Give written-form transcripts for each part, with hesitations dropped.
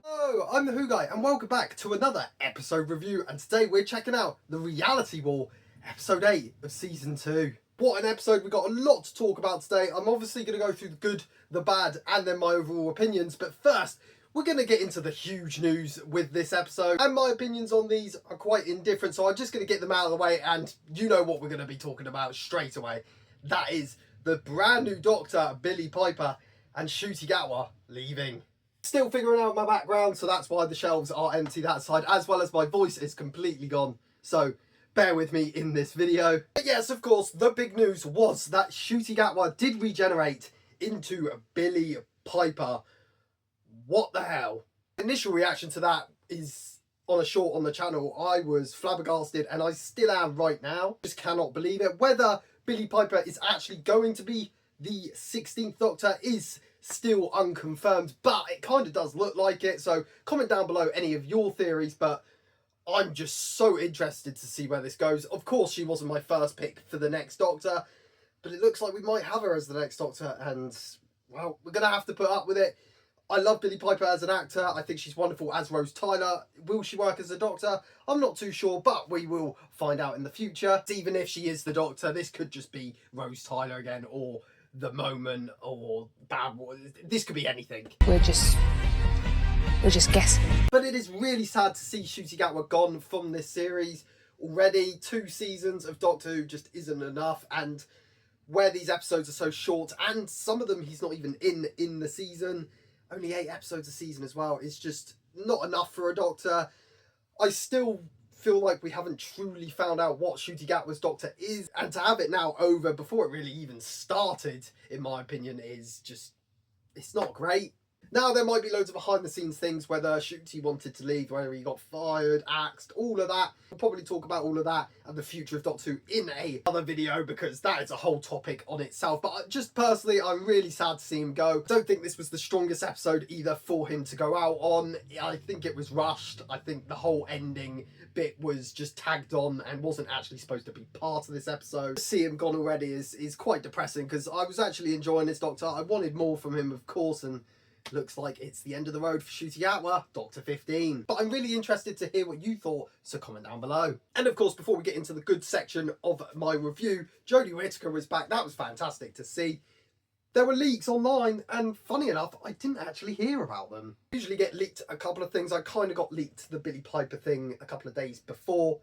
Hello, I'm the Who Guy, and welcome back to another episode review. And today we're checking out The Reality War, episode 8 of season 2. What an episode! We've got a lot to talk about today. I'm obviously going to go through the good, the bad, and then my overall opinions. But first, we're going to get into the huge news with this episode. And my opinions on these are quite indifferent, so I'm just going to get them out of the way. And you know what we're going to be talking about straight away. That is the brand new Doctor, Billie Piper, and Ncuti Gatwa leaving. Still figuring out my background, so that's why the shelves are empty that side, as well as my voice is completely gone. So bear with me in this video. But yes, of course, the big news was that Ncuti Gatwa did regenerate into Billie Piper. What the hell? Initial reaction to that is on a short on the channel. I was flabbergasted, and I still am right now. Just cannot believe it. Whether Billie Piper is actually going to be the 16th Doctor is still unconfirmed, but it kind of does look like it. So comment down below any of your theories, but I'm just so interested to see where this goes. Of course, she wasn't my first pick for the next Doctor, but it looks like we might have her as the next Doctor, and well, we're gonna have to put up with it. I love Billie Piper as an actor. I think she's wonderful as Rose Tyler. Will she work as a Doctor? I'm not too sure, but we will find out in the future. Even if she is the Doctor, this could just be Rose Tyler again, or The Moment, or Bad Boy. This could be anything. We're just guessing. But it is really sad to see Ncuti Gatwa gone from this series already. 2 seasons of Doctor Who just isn't enough, and where these episodes are so short, and some of them he's not even in the season, only 8 episodes a season as well, is just not enough for a Doctor. I still feel like we haven't truly found out what Ncuti Gatwa's Doctor is, and to have it now over before it really even started, in my opinion, is just, it's not great. Now, there might be loads of behind-the-scenes things, whether Ncuti wanted to leave, whether he got fired, axed, all of that. We'll probably talk about all of that and the future of Doctor Who in another video, because that is a whole topic on itself. But just personally, I'm really sad to see him go. Don't think this was the strongest episode either for him to go out on. I think it was rushed. I think the whole ending bit was just tagged on and wasn't actually supposed to be part of this episode. To see him gone already is quite depressing, because I was actually enjoying this Doctor. I wanted more from him, of course, and looks like it's the end of the road for Ncuti Gatwa, Doctor 15. But I'm really interested to hear what you thought, so comment down below. And of course, before we get into the good section of my review, Jodie Whittaker was back. That was fantastic to see. There were leaks online, and funny enough, I didn't actually hear about them. I usually get leaked a couple of things. I kind of got leaked the Billie Piper thing a couple of days before.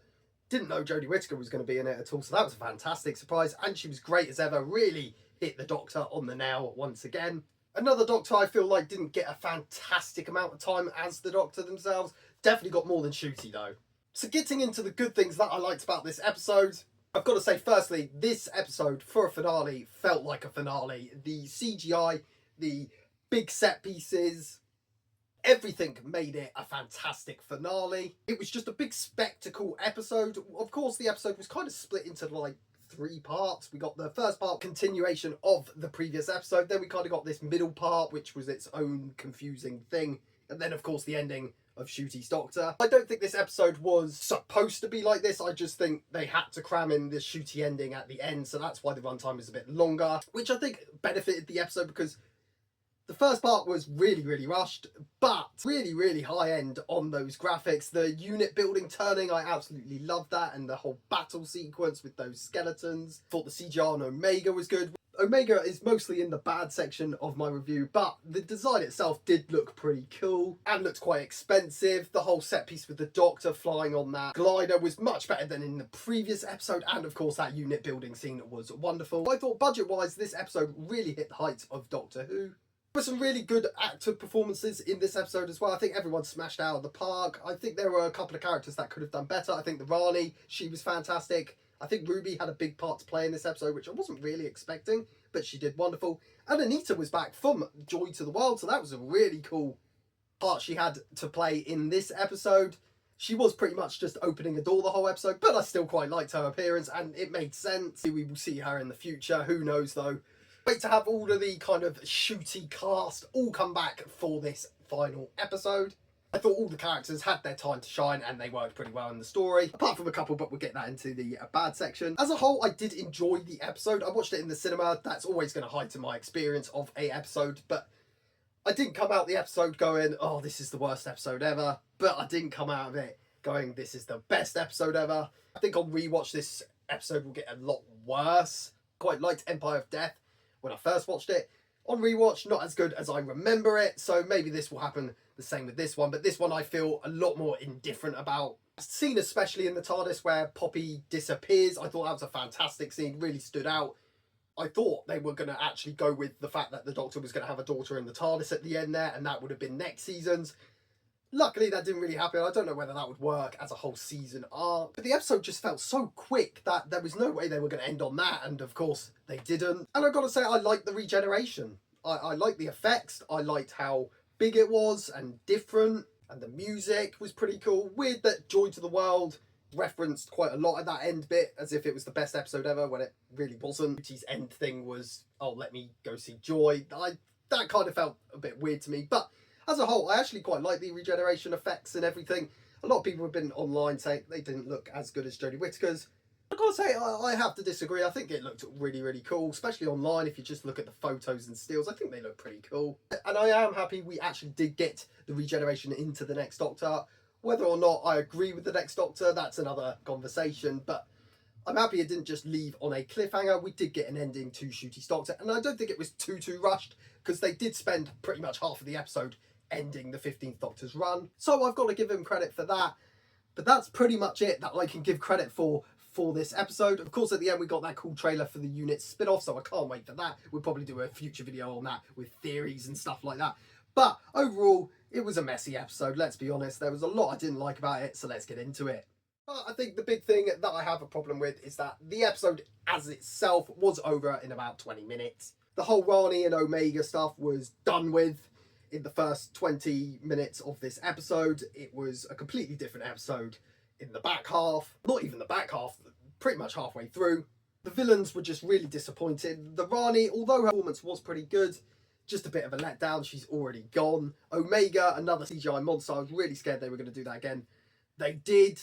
Didn't know Jodie Whittaker was going to be in it at all, so that was a fantastic surprise. And she was great as ever, really hit the Doctor on the nail once again. Another Doctor I feel like didn't get a fantastic amount of time as the Doctor themselves. Definitely got more than Ncuti though. So getting into the good things that I liked about this episode, I've got to say firstly, this episode for a finale felt like a finale. The CGI, the big set pieces, everything made it a fantastic finale. It was just a big spectacle episode. Of course, the episode was kind of split into like 3 parts. We got the first part, continuation of the previous episode. Then we kind of got this middle part, which was its own confusing thing. And then, of course, the ending of Ncuti's Doctor. I don't think this episode was supposed to be like this. I just think they had to cram in this Ncuti ending at the end. So that's why the runtime is a bit longer, which I think benefited the episode, because the first part was really, really rushed, but really, really high end on those graphics. The unit building turning, I absolutely loved that, and the whole battle sequence with those skeletons. Thought the CGI on Omega was good. Omega is mostly in the bad section of my review, but the design itself did look pretty cool and looked quite expensive. The whole set piece with the Doctor flying on that glider was much better than in the previous episode, and of course that unit building scene was wonderful. I thought budget-wise, this episode really hit the heights of Doctor Who. There were some really good actor performances in this episode as well. I think everyone smashed out of the park. I think there were a couple of characters that could have done better. I think the Rani, she was fantastic. I think Ruby had a big part to play in this episode, which I wasn't really expecting, but she did wonderful. And Anita was back from Joy to the World, so that was a really cool part she had to play in this episode. She was pretty much just opening a door the whole episode, but I still quite liked her appearance, and it made sense. We will see her in the future. Who knows, though? Wait to have all of the kind of Ncuti cast all come back for this final episode. I thought all the characters had their time to shine and they worked pretty well in the story, apart from a couple, but we'll get that into the bad section. As a whole, I did enjoy the episode. I watched it in the cinema. That's always going to heighten my experience of a episode, but I didn't come out the episode going, oh, this is the worst episode ever, but I didn't come out of it going, this is the best episode ever. I think on rewatch, this episode will get a lot worse. Quite liked Empire of Death when I first watched it. On rewatch, not as good as I remember it, so maybe this will happen the same with this one, but this one I feel a lot more indifferent about. Scene especially in the TARDIS where Poppy disappears, I thought that was a fantastic scene, really stood out. I thought they were going to actually go with the fact that the Doctor was going to have a daughter in the TARDIS at the end there, and that would have been next season's. Luckily, that didn't really happen. I don't know whether that would work as a whole season arc. But the episode just felt so quick that there was no way they were going to end on that. And of course, they didn't. And I've got to say, I liked the regeneration. I liked the effects. I liked how big it was and different. And the music was pretty cool. Weird that Joy to the World referenced quite a lot at that end bit, as if it was the best episode ever, when it really wasn't. His end thing was, oh, let me go see Joy. That kind of felt a bit weird to me. But as a whole, I actually quite like the regeneration effects and everything. A lot of people have been online saying they didn't look as good as Jodie Whittaker's. I've got to say, I have to disagree. I think it looked really, really cool, especially online. If you just look at the photos and stills, I think they look pretty cool. And I am happy we actually did get the regeneration into the Next Doctor. Whether or not I agree with the Next Doctor, that's another conversation. But I'm happy it didn't just leave on a cliffhanger. We did get an ending to Ncuti's Doctor, and I don't think it was too rushed, because they did spend pretty much half of the episode ending the 15th Doctor's run. So I've got to give him credit for that. But that's pretty much it that I can give credit for this episode. Of course, at the end, we got that cool trailer for the unit spin-off, so I can't wait for that. We'll probably do a future video on that with theories and stuff like that. But overall, it was a messy episode, let's be honest. There was a lot I didn't like about it, so let's get into it. But I think the big thing that I have a problem with is that the episode as itself was over in about 20 minutes. The whole Rani and Omega stuff was done with in the first 20 minutes of this episode. It was a completely different episode in the back half. Not even the back half, pretty much halfway through. The villains were just really disappointed. The Rani, although her performance was pretty good, just a bit of a letdown. She's already gone. Omega, another CGI monster. I was really scared they were going to do that again. They did.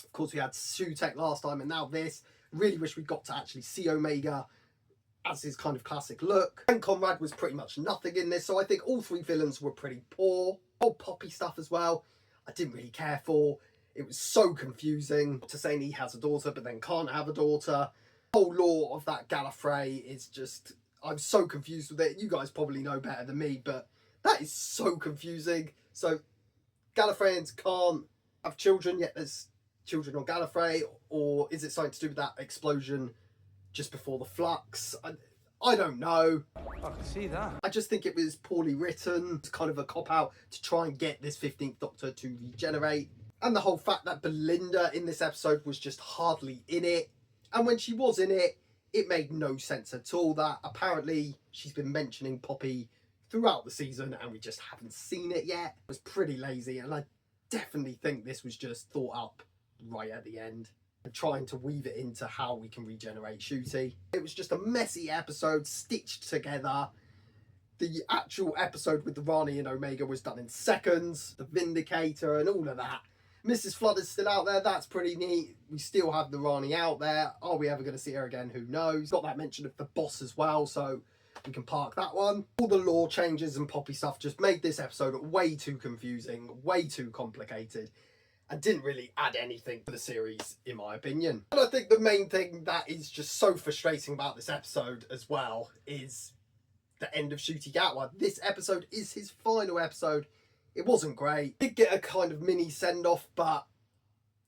Of course, we had Sutekh last time, and now this. Really wish we got to actually see Omega as his kind of classic look. And Conrad was pretty much nothing in this, so I think all three villains were pretty poor. Old Poppy stuff as well, I didn't really care for. It was so confusing to saying he has a daughter but then can't have a daughter. The whole lore of that Gallifrey is just, I'm so confused with it. You guys probably know better than me, but that is so confusing. So Gallifreyans can't have children, yet there's children on Gallifrey, or is it something to do with that explosion just before the flux? I don't know. I can see that. I just think it was poorly written. It's kind of a cop-out to try and get this 15th Doctor to regenerate. And the whole fact that Belinda in this episode was just hardly in it. And when she was in it, it made no sense at all. That apparently she's been mentioning Poppy throughout the season and we just haven't seen it yet. It was pretty lazy, and I definitely think this was just thought up right at the end and trying to weave it into how we can regenerate Ncuti. It was just a messy episode stitched together. The actual episode with the Rani and Omega was done in seconds. The Vindicator and all of that. Mrs. Flood is still out there. That's pretty neat. We still have the Rani out there. Are we ever going to see her again? Who knows? Got that mention of the boss as well, so we can park that one. All the lore changes and Poppy stuff just made this episode way too confusing, way too complicated, and didn't really add anything to the series, in my opinion. And I think the main thing that is just so frustrating about this episode as well is the end of Ncuti Gatwa. This episode is his final episode. It wasn't great. Did get a kind of mini send-off, but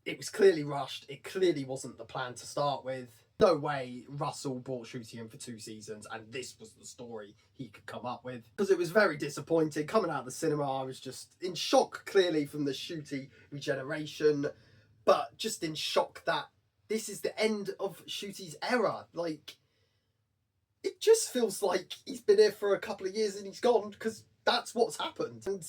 it was clearly rushed. It clearly wasn't the plan to start with. No way Russell brought Ncuti in for 2 seasons and this was the story he could come up with. Because it was very disappointing. Coming out of the cinema, I was just in shock, clearly, from the Ncuti regeneration, but just in shock that this is the end of Ncuti's era. Like, it just feels like he's been here for a couple of years and he's gone, because that's what's happened. And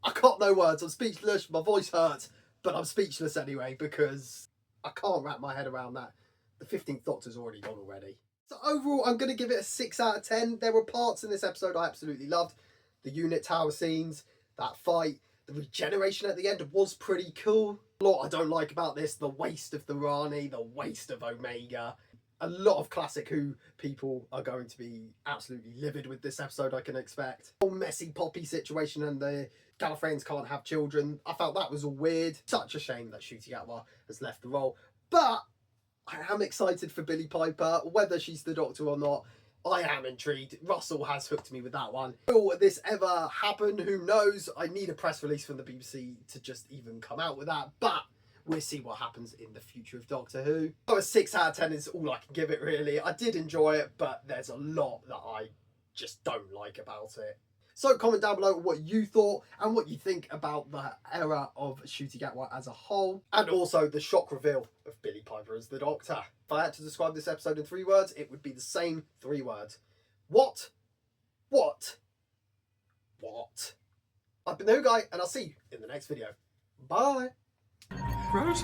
I got no words. I'm speechless. My voice hurts, but I'm speechless anyway because I can't wrap my head around that. The 15th Doctor's already gone already. So overall, I'm going to give it a 6 out of 10. There were parts in this episode I absolutely loved. The unit tower scenes, that fight, the regeneration at the end was pretty cool. A lot I don't like about this, the waste of the Rani, the waste of Omega. A lot of Classic Who people are going to be absolutely livid with this episode, I can expect. The whole messy Poppy situation and the Gallifreyans can't have children. I felt that was all weird. Such a shame that Ncuti Gatwa has left the role. But I am excited for Billie Piper, whether she's the Doctor or not. I am intrigued. Russell has hooked me with that one. Will this ever happen? Who knows? I need a press release from the BBC to just even come out with that. But we'll see what happens in the future of Doctor Who. So a 6 out of 10 is all I can give it, really. I did enjoy it, but there's a lot that I just don't like about it. So comment down below what you thought and what you think about the era of Ncuti Gatwa as a whole, and also the shock reveal of Billie Piper as the Doctor. If I had to describe this episode in 3 words, it would be the same 3 words. What? What? What? I've been the Who Guy, and I'll see you in the next video. Bye! Rose?